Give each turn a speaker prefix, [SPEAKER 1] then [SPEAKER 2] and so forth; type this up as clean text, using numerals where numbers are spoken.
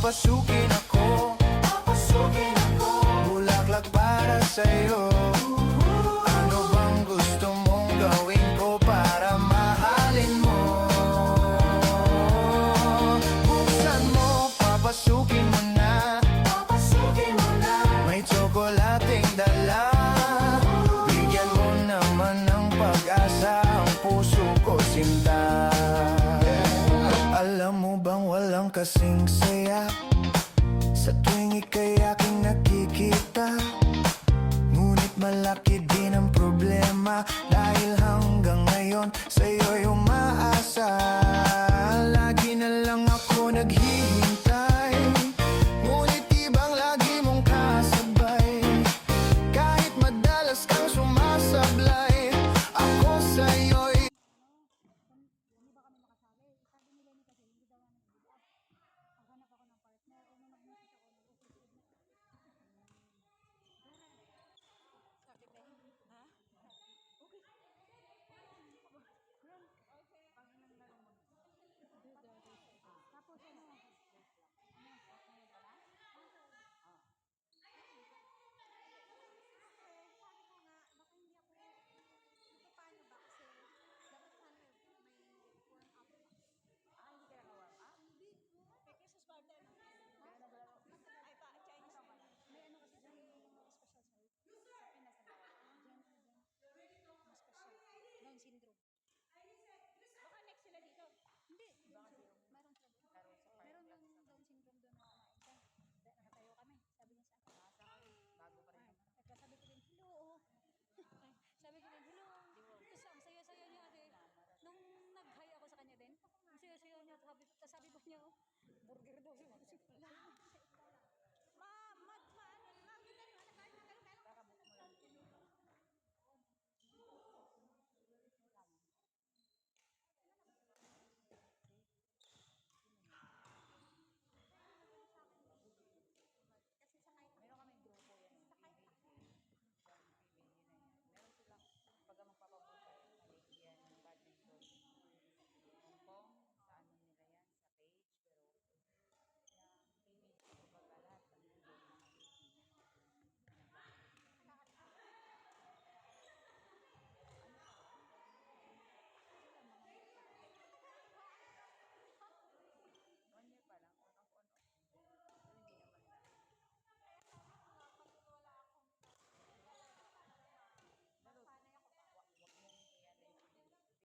[SPEAKER 1] papasukin ako, bulaklak para sa'yo. Ano bang gusto mong gawin ko para mahalin mo? Buksan mo, papasukin mo na, may tsokolating dala. Bigyan mo naman ng pag-asa ang puso ko, sinta. Alam mo bang walang kasing saya sa tuwing ika'y aking nakikita? Ngunit malaki din ang problema, dahil hanggang ngayon sa'yo'y umaasa. Lagi na lang ako naghihintay, ngunit ibang lagi mong kasabay. Kahit madalas kang sumasablay, ako sa'yo'y
[SPEAKER 2] Hindi ba kami makasali? Sabi nila ni kasi hindi daw na nag-bukas. Paghanap ako ng partner, o nung nag-message ako, nag-upload na. Sakit eh. Ha? Okay. Yan. Okay. Panginan na lang mo. Tapos ano? Paano ba? Kasi dapat sana may warm up. Hindi. Kay Christmas party ano? Ay pa, Chinese pa pala. May ano kasi dyan yung mga special site. Sa Pinas na ba? Dyan. Mga special. Down syndrome. Baka next sila dito. Hindi. Baka meron sila doon. Meron yung Down syndrome doon na kumain siya. Nakatayo kami. Sabi niya sa akin. Bago pa rin. Sabi ko din, hello. Sabi ko din, hello. Tapos ang saya-saya niya ate. Nung nag-hi ako sa kanya din, ang saya-saya niya. Tapos sabi pa niya, burger daw siya.